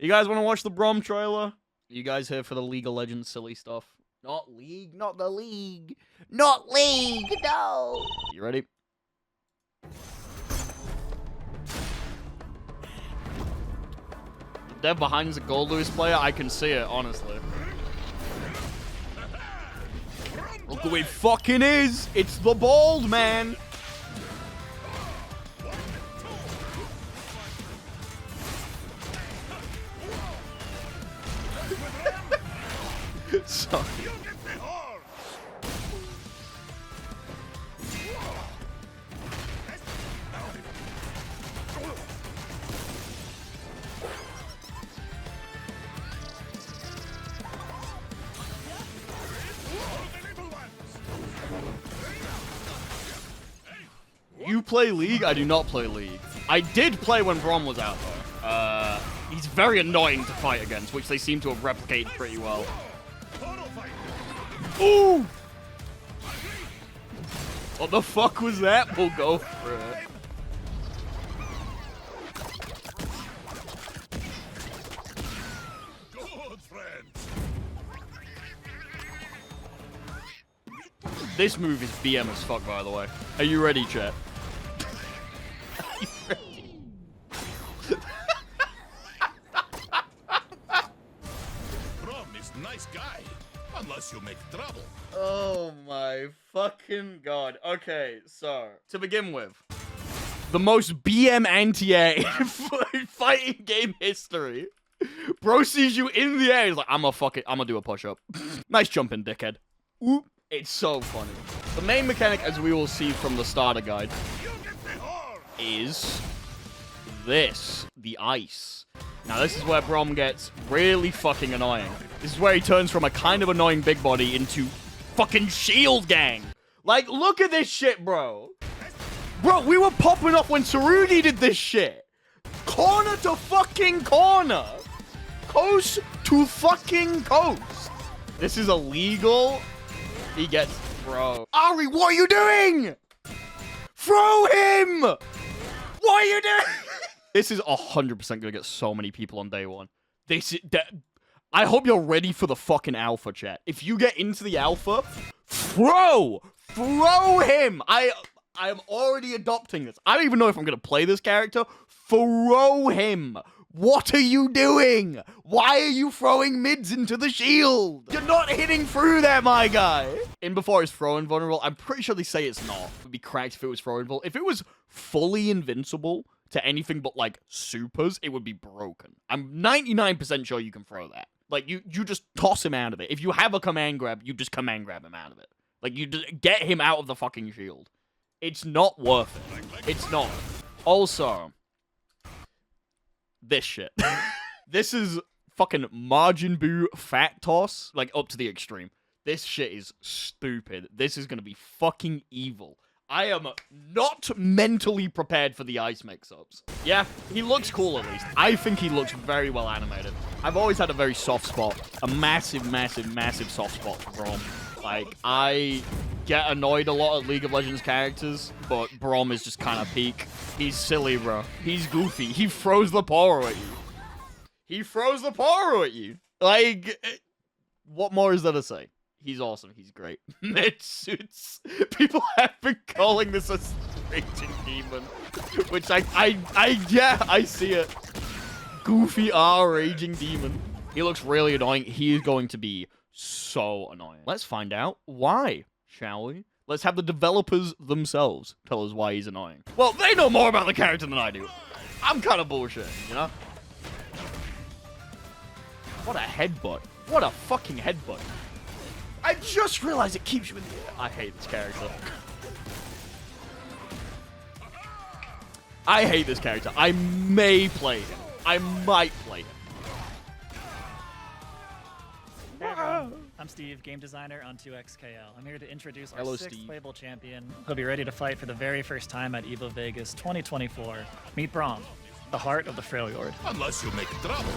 You guys want to watch the Braum trailer? You guys here for the League of Legends silly stuff? Not League, not the League. Not League, no! You ready? The dev behind's a Gold Lewis player, I can see it, honestly. Look who it fucking is! It's the bald man! Sorry. You play League? I do not play League. I did play when Braum was out, though. He's very annoying to fight against, which they seem to have replicated pretty well. Ooh! What the fuck was that? We'll go for it. This move is BM as fuck, by the way. Are you ready, chat? Are you ready? Braum is nice guy, unless you make trouble. Oh my fucking god. Okay, so, to begin with, the most BM anti-air in fighting game history. Bro sees you in the air, he's like, I'm gonna do a push-up. Nice jumping, dickhead. Oop. It's so funny. The main mechanic, as we will see from the starter guide, is this, the ice. Now, this is where Braum gets really fucking annoying. This is where he turns from a kind of annoying big body into fucking shield gang. Like, look at this shit, bro. Bro, we were popping off when Sarudi did this shit. Corner to fucking corner. Coast to fucking coast. This is illegal. He gets, bro. Ari, what are you doing? Throw him! What are you doing? This is 100% gonna get so many people on day one. I hope you're ready for the fucking alpha, chat. If you get into the alpha, throw him. I am already adopting this. I don't even know if I'm gonna play this character. Throw him. What are you doing? Why are you throwing mids into the shield? You're not hitting through there, my guy. In before he's throw invulnerable, I'm pretty sure they say it's not. It would be cracked if it was throw invulnerable. If it was fully invincible to anything but, like, supers, it would be broken. I'm 99% sure you can throw that. Like, you just toss him out of it. If you have a command grab, you just command grab him out of it. Like, you just get him out of the fucking shield. It's not worth it. It's not. Also, this shit. This is fucking Margin Boo fat toss, like, up to the extreme. This shit is stupid. This is gonna be fucking evil. I am not mentally prepared for the ice mix-ups. Yeah, he looks cool at least. I think he looks very well animated. I've always had a very soft spot. A massive, massive, massive soft spot for Braum. Like, I get annoyed a lot at League of Legends characters, but Braum is just kind of peak. He's silly, bro. He's goofy. He throws the power at you. He throws the power at you. Like, what more is there to say? He's awesome. He's great. Mid suits. People have been calling this a raging demon, which I see it. Goofy R raging demon. He looks really annoying. He is going to be so annoying. Let's find out why, shall we? Let's have the developers themselves tell us why he's annoying. Well, they know more about the character than I do. I'm kind of bullshitting, you know? What a headbutt. What a fucking headbutt. I just realized it keeps you in the air. I hate this character. I hate this character. I may play him. I might play him. Hey everyone, I'm Steve, game designer on 2XKO. I'm here to introduce our sixth playable champion. He'll be ready to fight for the very first time at EVO Vegas 2024. Meet Braum, the heart of the Freljord. Unless you make trouble.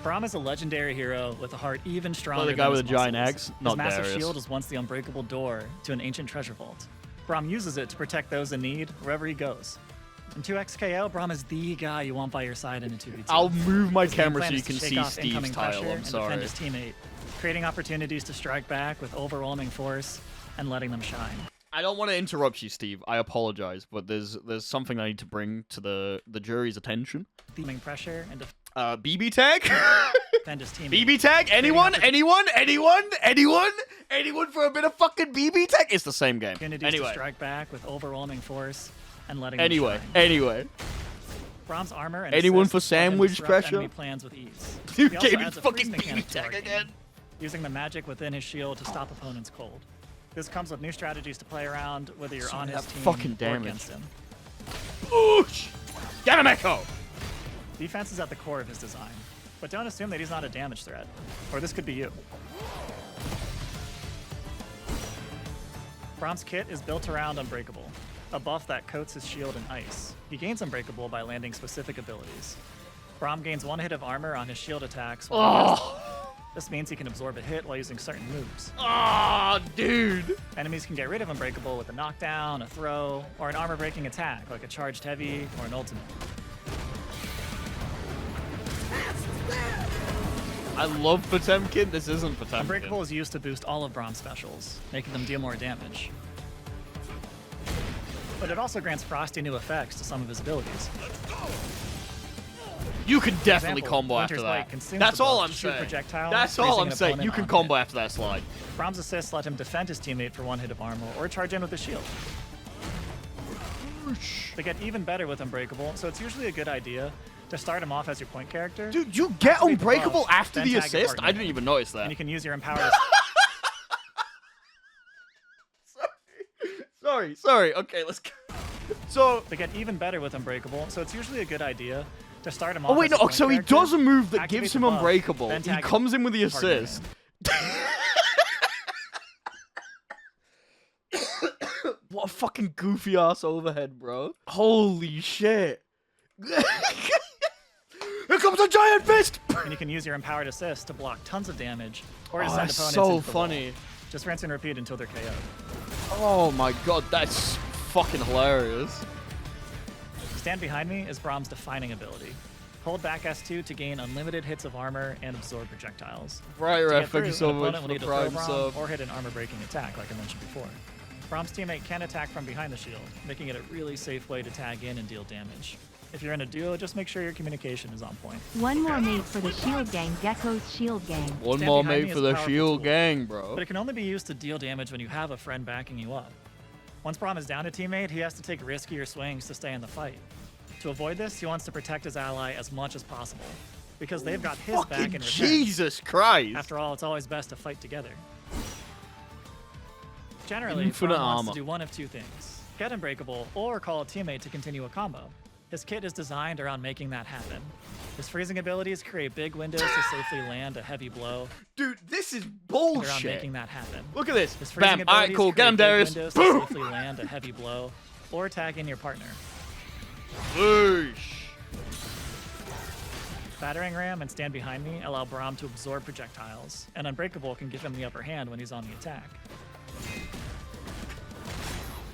Braum is a legendary hero with a heart even stronger the guy than with a giant muscles. axe? Not His massive Darius. shield is once the unbreakable door to an ancient treasure vault. Braum uses it to protect those in need wherever he goes. In 2XKO, Braum is the guy you want by your side in a 2v2. I'll move my His game camera plan so you is to can shake see off Steve's incoming tile. pressure I'm and sorry. defend his teammate, creating opportunities to strike back with overwhelming force and letting them shine. I don't want to interrupt you, Steve. I apologize, but there's something I need to bring to the jury's attention. Incoming pressure and BB tag? defend his teammate. BB tag? Anyone for a bit of fucking BB tag? It's the same game. Opportunities to strike back with overwhelming force and letting them Anyway. shine. Braum's armor and Anyone assists for let him sandwich disrupt pressure? enemy plans with ease. You He also gave me adds a fucking freeze mechanic BB to our tag game, again. using the magic within his shield to stop opponents cold. This comes with new strategies to play around, whether you're on his that team fucking or damage. against him. Boosh! Get him, Echo! Defense is at the core of his design, but don't assume that he's not a damage threat, or this could be you. Braum's kit is built around Unbreakable, a buff that coats his shield in ice. He gains Unbreakable by landing specific abilities. Braum gains 1 hit of armor on his shield attacks. This means he can absorb a hit while using certain moves. Oh, dude! Enemies can get rid of Unbreakable with a knockdown, a throw, or an armor-breaking attack, like a charged heavy or an ultimate. I love Potemkin. This isn't Potemkin. Unbreakable is used to boost all of Braum's specials, making them deal more damage. But it also grants Frosty new effects to some of his abilities. You can definitely example, combo after Winter's that. Light consumes That's the all buff I'm to shoot a saying. projectile, That's all freezing I'm an saying. opponent You can on combo hit. after that slide. Braum's assists let him defend his teammate for 1 hit of armor or charge in with a shield. They get even better with Unbreakable, so it's usually a good idea to start him off as your point character. Dude, you get Activate the Unbreakable buff, after then the tag your assist? partner. I didn't even notice that. And you can use your Empower. Sorry. Okay, let's go. So... They get even better with Unbreakable, so it's usually a good idea to start him Oh, off wait, as no. a point So he character, does a move that activate gives the him buff, Unbreakable. then He tag comes in with the partner in. assist. What a fucking goofy ass overhead, bro. Holy shit. Here comes a giant fist! And you can use your Empowered Assist to block tons of damage or to Oh, send that's opponents so into the wall. funny. Just rinse and repeat until they're KO'd. Oh my god, that's fucking hilarious. Stand Behind Me is Braum's defining ability. Hold back S2 to gain unlimited hits of armor and absorb projectiles. Right, To right, get thank you through, so an much opponent will for need to throw Prime Braum sub. or hit an armor-breaking attack, like I mentioned before. Braum's teammate can attack from behind the shield, making it a really safe way to tag in and deal damage. If you're in a duo, just make sure your communication is on point. One more mate for the Shield Gang, Gecko's Shield Gang. One Stand more Behind Me mate is for a the powerful shield tool, gang, bro. But it can only be used to deal damage when you have a friend backing you up. Once Braum is down a teammate, he has to take riskier swings to stay in the fight. To avoid this, he wants to protect his ally as much as possible, because they've got his back in Fucking return. Jesus Christ. After all, it's always best to fight together. Generally, Infinite Braum wants armor. to do one of two things. Get Unbreakable, or call a teammate to continue a combo. His kit is designed around making that happen. His freezing abilities create big windows to safely land a heavy blow, Dude, this is and around bullshit. making that happen. Look at this. His freezing Bam. Alright, abilities cool. Get him, create big Darius. windows to Boom. safely land a heavy blow, or tag in your partner. Whoosh. Battering Ram and Stand Behind Me allow Braum to absorb projectiles, and Unbreakable can give him the upper hand when he's on the attack.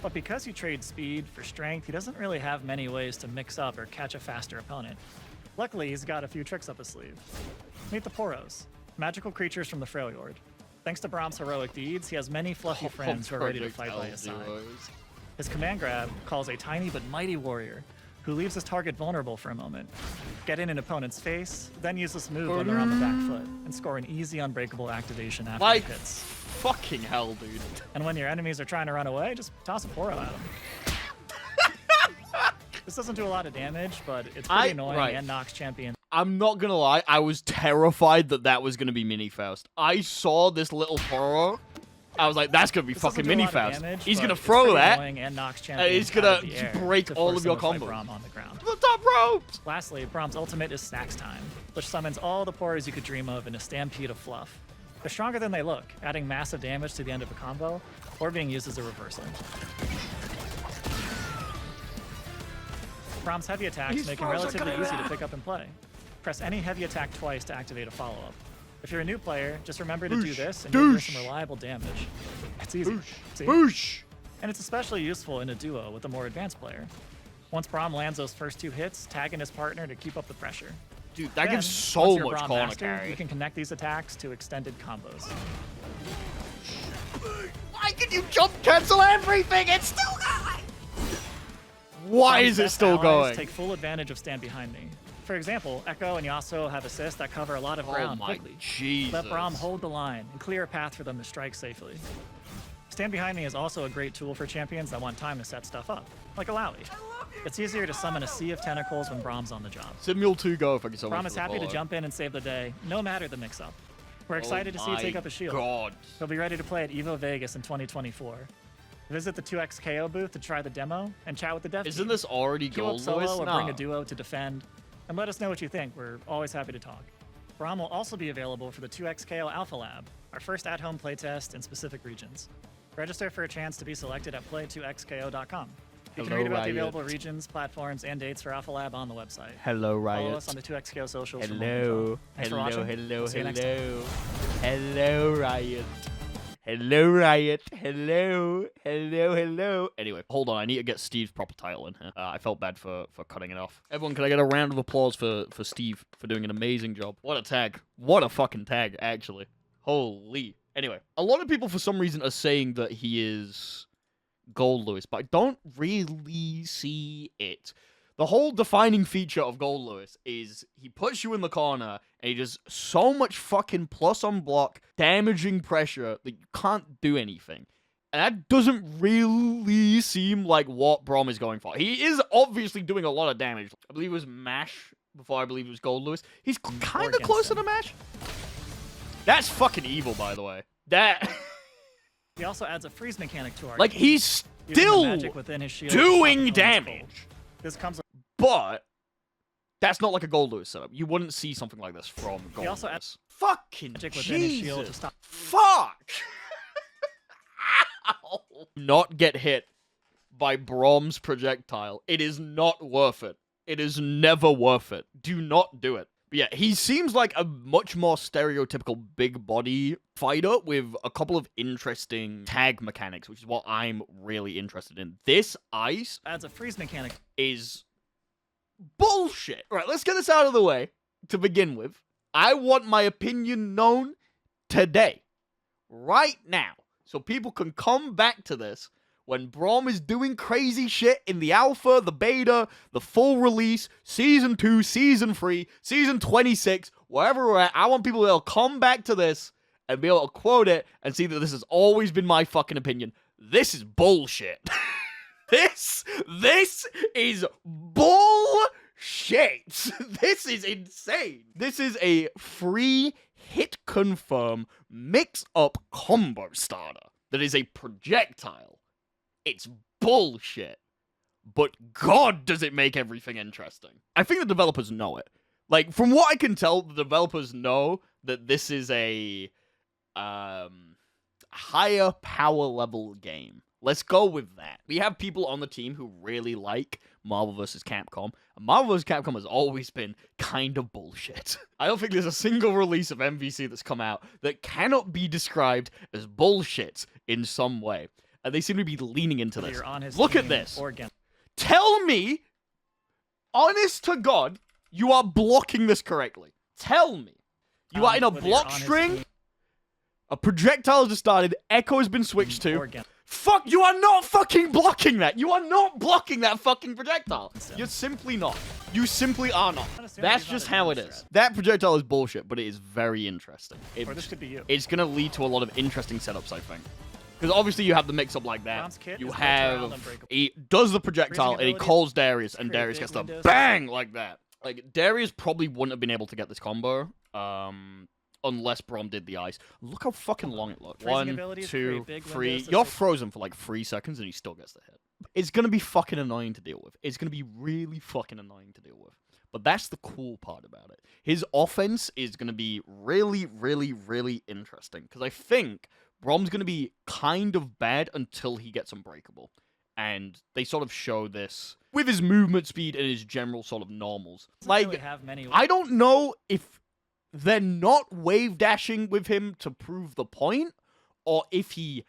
But because you trade speed for strength, he doesn't really have many ways to mix up or catch a faster opponent. Luckily, he's got a few tricks up his sleeve. Meet the Poros, magical creatures from the Freljord. Thanks to Braum's heroic deeds, he has many fluffy friends who are ready to fight by his side. His command grab calls a tiny but mighty warrior, who leaves his target vulnerable for a moment. Get in an opponent's face, then use this move when they're on the back foot, and score an easy Unbreakable activation after Like, it hits. fucking hell, dude. And when your enemies are trying to run away, just toss a Poro at them. This doesn't do a lot of damage, but it's pretty annoying and knocks champions. I'm not gonna lie, I was terrified that was gonna be Mini Faust. I saw this little Poro. I was like, that's gonna be This fucking doesn't do a Mini lot of Faust. damage, He's but gonna it's throw pretty that. annoying and knocks He's champions gonna out of the air break to all force of your them to fight combos. Braum on the ground. To the top ropes. Lastly, Braum's ultimate is Snacks Time, which summons all the Poros you could dream of in a stampede of fluff. They're stronger than they look, adding massive damage to the end of a combo, or being used as a reversal. Braum's heavy attacks These make him foes are relatively coming easy to back. pick up and play. Press any heavy attack twice to activate a follow-up. If you're a new player, just remember to do this and you'll do some reliable damage. It's easy. See? Boosh. And it's especially useful in a duo with a more advanced player. Once Braum lands those first 2 hits, tagging his partner to keep up the pressure. Dude, that Then, gives once so you're much Braum corner master, carry. you can connect these attacks to extended combos. Why can you jump cancel everything? It's still going! Why Braum's is it best still allies going? Take full advantage of Stand Behind Me. For example, Echo and Yasuo have assists that cover a lot of ground Oh my quickly. Jesus. Let Braum hold the line and clear a path for them to strike safely. Stand Behind Me is also a great tool for champions that want time to set stuff up, like Alawi. It's easier to summon a sea of tentacles when Braum's on the job. Simul 2 go, thank you so much. Braum is happy to jump in and save the day, no matter the mix-up. We're excited to see you take up a shield. God. He'll be ready to play at EVO Vegas in 2024. Visit the 2XKO booth to try the demo and chat with the dev Isn't team. this already Queue up gold, solo Lewis? or No. bring a duo to defend, and let us know what you think. We're always happy to talk. Braum will also be available for the 2XKO Alpha Lab, our first at-home playtest in specific regions. Register for a chance to be selected at play2xko.com. You can Hello, read about Riot. the available regions, platforms, and dates for Alpha Lab on the website. Hello, Riot. Follow us on the 2XKO socials for more Hello. info. Thanks for watching. Hello, We'll see you next time. hello. Hello, Riot. Hello, Riot. Hello. Hello. Anyway, hold on. I need to get Steve's proper title in here. I felt bad for cutting it off. Everyone, can I get a round of applause for Steve for doing an amazing job? What a tag. What a fucking tag, actually. Holy. Anyway, a lot of people for some reason are saying that he is Gold Lewis, but I don't really see it. The whole defining feature of Gold Lewis is he puts you in the corner and he does so much fucking plus on block, damaging pressure that you can't do anything. And that doesn't really seem like what Braum is going for. He is obviously doing a lot of damage. I believe it was MASH before I believe it was Gold Lewis. He's kind of against closer him. to MASH. That's fucking evil, by the way. That... He also adds a freeze mechanic to our like, team, he's using the still magic within his shield to stop doing opponents' damage. gold. This comes. But that's not like a Gold Lewis setup. You wouldn't see something like this from Gold also Lewis. Fucking Magic within his shield to Jesus. stop. Fuck! Ow. Not get hit by Braum's projectile. It is not worth it. It is never worth it. Do not do it. But yeah, he seems like a much more stereotypical big body fighter with a couple of interesting tag mechanics, which is what I'm really interested in. This ice Adds a freeze mechanic. is bullshit. All right, let's get this out of the way to begin with. I want my opinion known today, right now, so people can come back to this when Braum is doing crazy shit in the alpha, the beta, the full release, season 2, season 3, season 26, wherever we're at. I want people to come back to this and be able to quote it and see that this has always been my fucking opinion. This is bullshit. This is bullshit. This is insane. This is a free hit confirm mix up combo starter that is a projectile. It's bullshit. But God, does it make everything interesting. I think the developers know it. Like, from what I can tell, the developers know that this is a higher power level game. Let's go with that. We have people on the team who really like Marvel vs. Capcom, and Marvel vs. Capcom has always been kind of bullshit. I don't think there's a single release of MVC that's come out that cannot be described as bullshit in some way. And they seem to be leaning into this. You're on his Look at team this. or against. Tell me, honest to God, you are blocking this correctly. Tell me. You are in a Whether you're block on his string, team a projectile has just started, Echo has been switched or to. against. Fuck, you are not fucking blocking that. You are not blocking that fucking projectile. You're simply not. You simply are not. That's just how it is. That projectile is bullshit, but it is very interesting. Or this could be you. It's going to lead to a lot of interesting setups, I think. Because obviously you have the mix-up like Braum's that. kit You is built around have... Unbreakable. He does the projectile, and he ability, calls Darius, and create Darius big gets the windows. bang like that. Like, Darius probably wouldn't have been able to get this combo, unless Braum did the ice. Look how fucking long it looked. Freezing 1, abilities 2, create big 3. windows to You're switch- frozen for like 3 seconds, and he still gets the hit. It's gonna be fucking annoying to deal with. It's gonna be really fucking annoying to deal with. But that's the cool part about it. His offense is gonna be really, really, really interesting. Because I think Braum's gonna be kind of bad until he gets unbreakable. And they sort of show this with his movement speed and his general sort of normals. Doesn't Like, really have many. I don't know if they're not wave dashing with him to prove the point, or if he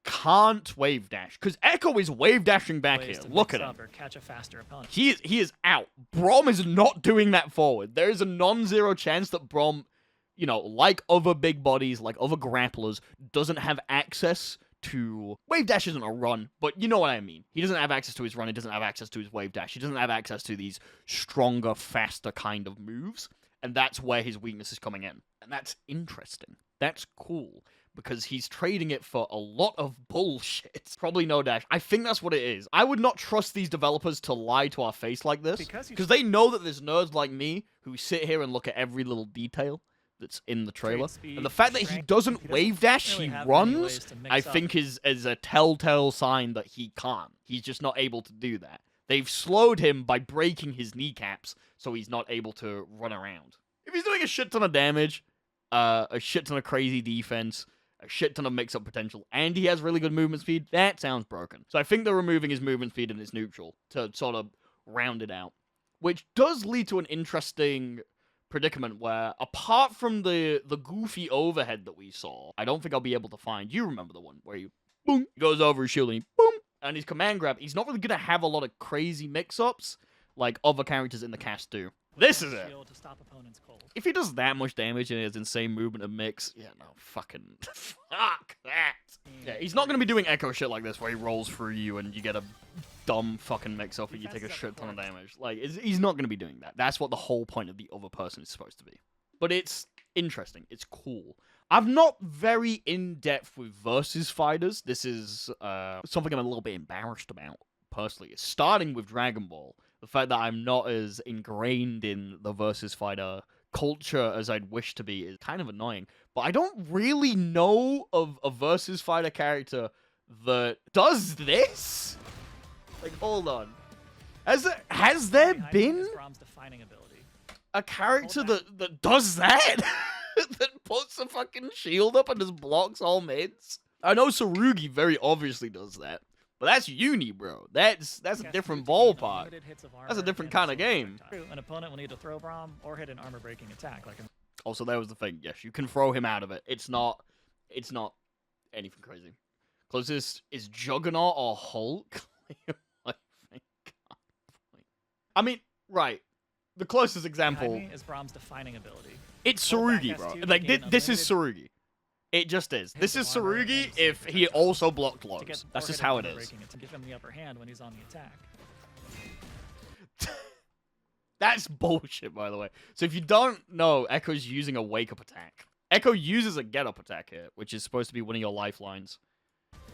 can't wave dash because Echo is wave dashing back ways here. to Look mix at him. up or catch a faster opponent. He is out. Braum is not doing that forward. There is a non-zero chance that Braum, you know, like other big bodies, like other grapplers, doesn't have access to... Wave dash isn't a run, but you know what I mean. He doesn't have access to his run. He doesn't have access to his wave dash. He doesn't have access to these stronger, faster kind of moves. And that's where his weakness is coming in. And that's interesting. That's cool. Because he's trading it for a lot of bullshit. Probably no dash. I think that's what it is. I would not trust these developers to lie to our face like this. Because they know that there's nerds like me who sit here and look at every little detail that's in the trailer. And the fact that he doesn't wave dash, he runs, I think is a telltale sign that he can't. He's just not able to do that. They've slowed him by breaking his kneecaps, so he's not able to run around. If he's doing a shit ton of damage, a shit ton of crazy defense, a shit ton of mix-up potential, and he has really good movement speed, that sounds broken. So I think they're removing his movement speed and his neutral to sort of round it out. Which does lead to an interesting predicament where, apart from the goofy overhead that we saw, I don't think I'll be able to find... You remember the one where he, boom, goes over his shield and he, boom, and his command grab, he's not really going to have a lot of crazy mix-ups like other characters in the cast do. This is it. To stop opponents cold. If he does that much damage and he has insane movement and mix, yeah, no, fucking... fuck that. Yeah, he's not going to be doing Echo shit like this where he rolls through you and you get a dumb fucking mix-up and you take a shit ton of damage. Like, he's not going to be doing that. That's what the whole point of the other person is supposed to be. But it's interesting. It's cool. I'm not very in-depth with versus fighters. This is something I'm a little bit embarrassed about, personally. Starting with Dragon Ball. The fact that I'm not as ingrained in the versus fighter culture as I'd wish to be is kind of annoying. But I don't really know of a versus fighter character that does this? Like, hold on. Has there been a character that does that? That puts a fucking shield up and just blocks all mids? I know Tsurugi very obviously does that. But that's uni, bro. That's a different ballpark. That's a different kind of game. An opponent will need to throw Braum or hit an armor-breaking attack. Also, that was the thing. Yes, you can throw him out of it. It's not anything crazy. Closest is Juggernaut or Hulk. I mean, right. The closest example is Braum's defining ability. It's Tsurugi, bro. Like this is Tsurugi. It just is. This is Tsurugi if he also blocked lows. That's just how it is. To give him the upper hand when he's on the attack. That's bullshit, by the way. So if you don't know, Echo's using a wake-up attack. Echo uses a get-up attack here, which is supposed to be one of your lifelines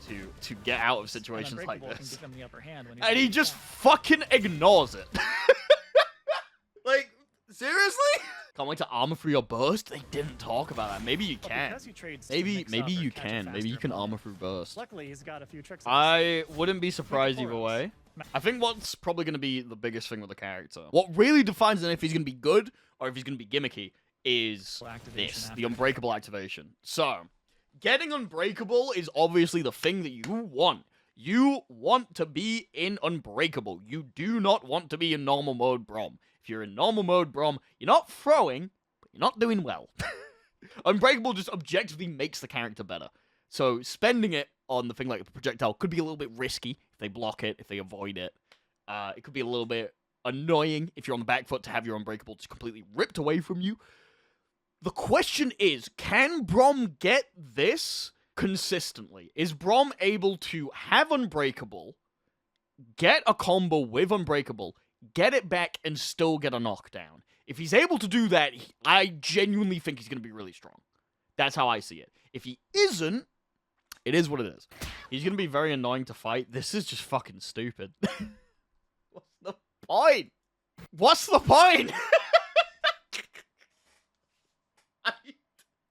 to get out of situations like this. And he just fucking ignores it. Like, seriously? Can't wait to armor through your burst? They didn't talk about that. Maybe you can. Maybe you can. Maybe you can armor through burst. Luckily, he's got a few tricks. I wouldn't be surprised either way. I think what's probably going to be the biggest thing with the character, what really defines if he's going to be good or if he's going to be gimmicky, is this, the Unbreakable activation. So, getting Unbreakable is obviously the thing that you want. You want to be in Unbreakable. You do not want to be in normal mode Braum. If you're in normal mode Braum, you're not throwing, but you're not doing well. Unbreakable just objectively makes the character better. So spending it on the thing like the projectile could be a little bit risky if they block it, if they avoid it. It could be a little bit annoying if you're on the back foot to have your Unbreakable just completely ripped away from you. The question is, can Braum get this consistently? Is Braum able to have Unbreakable, get a combo with Unbreakable, get it back, and still get a knockdown? If he's able to do that, I genuinely think he's going to be really strong. That's how I see it. If he isn't, it is what it is. He's going to be very annoying to fight. This is just fucking stupid. What's the point? What's the point?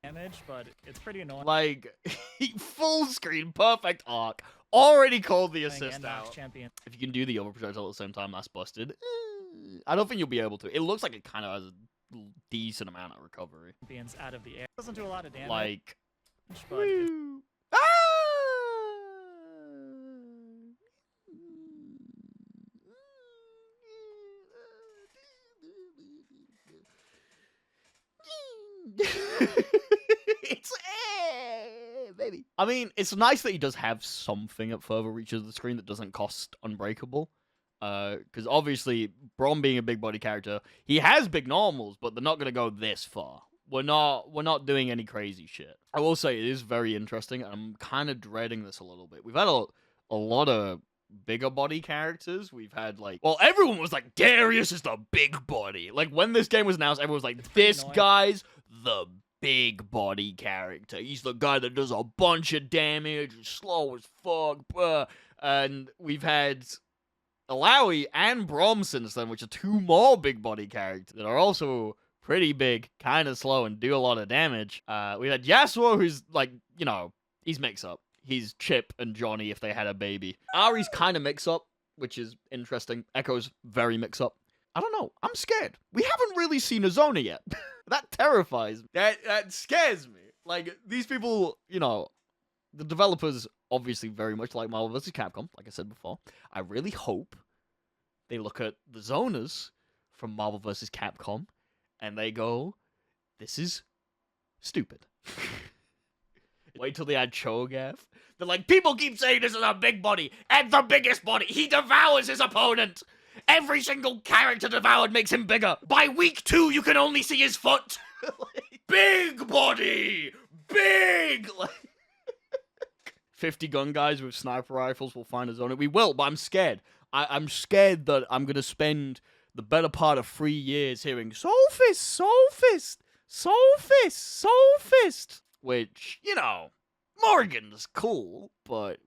Damage, but it's pretty annoying. Like, full screen, perfect arc. Already called the assist out. If you can do the overprojectile at the same time, that's busted. I don't think you'll be able to. It looks like it kind of has a decent amount of recovery. Out of the air. Doesn't do a lot of damage. Like, but it's baby. I mean, it's nice that he does have something at further reaches of the screen that doesn't cost Unbreakable. Because obviously, Braum being a big body character, he has big normals, but they're not going to go this far. We're not doing any crazy shit. I will say it is very interesting, and I'm kind of dreading this a little bit. We've had a lot of bigger body characters. We've had, like... Well, everyone was like, Darius is the big body. Like, when this game was announced, everyone was like, this guy's the big body character. He's the guy that does a bunch of damage, slow as fuck, bruh. And we've had Alawi and Braum since then, which are two more big body characters that are also pretty big, kind of slow, and do a lot of damage. We had Yasuo, who's like, you know, he's mix-up. He's Chip and Johnny if they had a baby. Ari's kind of mix-up, which is interesting. Echo's very mix-up. I don't know. I'm scared. We haven't really seen a Zona yet. That terrifies me. That scares me. Like, these people, you know, the developers obviously very much like Marvel vs. Capcom, like I said before. I really hope they look at the Zonas from Marvel vs. Capcom and they go, this is stupid. Wait till they add Cho'Gath. They're like, people keep saying this is a big body, and the biggest body. He devours his opponent. Every single character devoured makes him bigger. By week 2, you can only see his foot. Like, big body! Big! Like, 50 gun guys with sniper rifles will find a zone. We will, but I'm scared. I'm scared that I'm going to spend the better part of 3 years hearing Soulfist, Soulfist, Soulfist, Soulfist. Which, you know, Morrigan's cool, but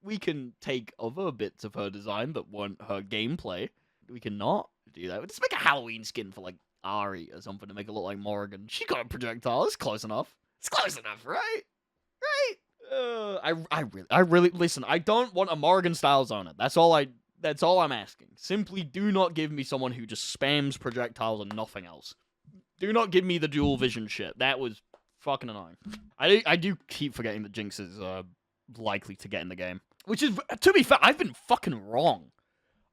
we can take other bits of her design that weren't her gameplay. We cannot do that. Just make a Halloween skin for, like, Ari or something to make it look like Morrigan. She got a projectile. It's close enough. It's close enough, right? Right? I really listen. I don't want a Morrigan style Zona. That's all I'm asking. Simply do not give me someone who just spams projectiles and nothing else. Do not give me the dual vision shit. That was fucking annoying. I do keep forgetting that Jinx is likely to get in the game. Which is, to be fair, I've been fucking wrong.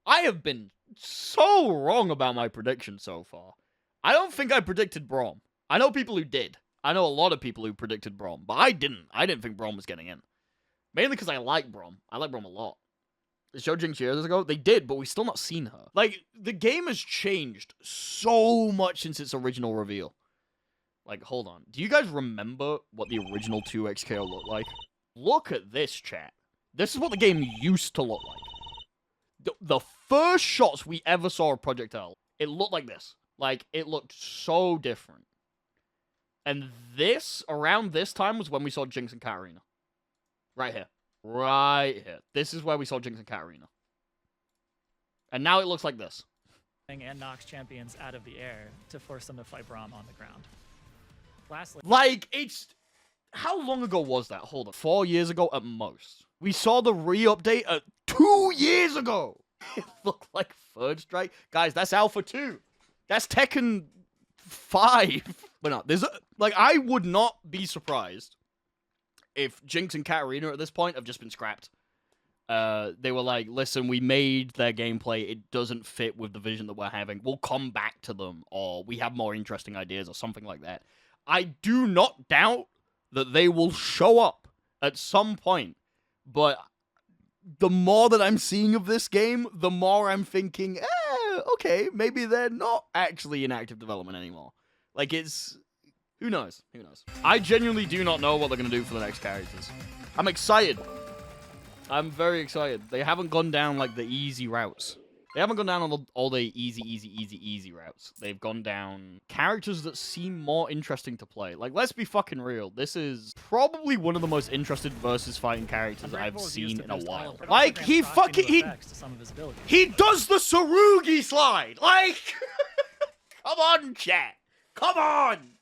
I have been so wrong about my prediction so far. I don't think I predicted Braum. I know people who did. I know a lot of people who predicted Braum, but I didn't. I didn't think Braum was getting in. Mainly because I like Braum. I like Braum a lot. They showed Jinx years ago? They did, but we've still not seen her. Like, the game has changed so much since its original reveal. Like, hold on. Do you guys remember what the original 2XKO looked like? Look at this, chat. This is what the game used to look like. The first shots we ever saw of Project L, it looked like this. Like, it looked so different. And this, around this time, was when we saw Jinx and Katarina. Right here. Right here. This is where we saw Jinx and Katarina. And now it looks like this. And knocks champions out of the air to force them to fight Braum on the ground. Lastly, like, it's... How long ago was that? Hold on. 4 years ago at most. We saw the re-update 2 years ago. It looked like Third Strike. Guys, that's Alpha 2. That's Tekken 5. But no, there's like, I would not be surprised if Jinx and Katarina at this point have just been scrapped. They were like, listen, we made their gameplay. It doesn't fit with the vision that we're having. We'll come back to them, or we have more interesting ideas, or something like that. I do not doubt that they will show up at some point, but the more that I'm seeing of this game, the more I'm thinking, okay, maybe they're not actually in active development anymore. Like, it's... Who knows? Who knows? I genuinely do not know what they're going to do for the next characters. I'm excited. I'm very excited. They haven't gone down, like, the easy routes. They haven't gone down on all the easy routes. They've gone down characters that seem more interesting to play. Like, let's be fucking real. This is probably one of the most interested versus fighting characters I've seen in a while. Like, he does the Sarugi slide! Like, come on, chat. Come on!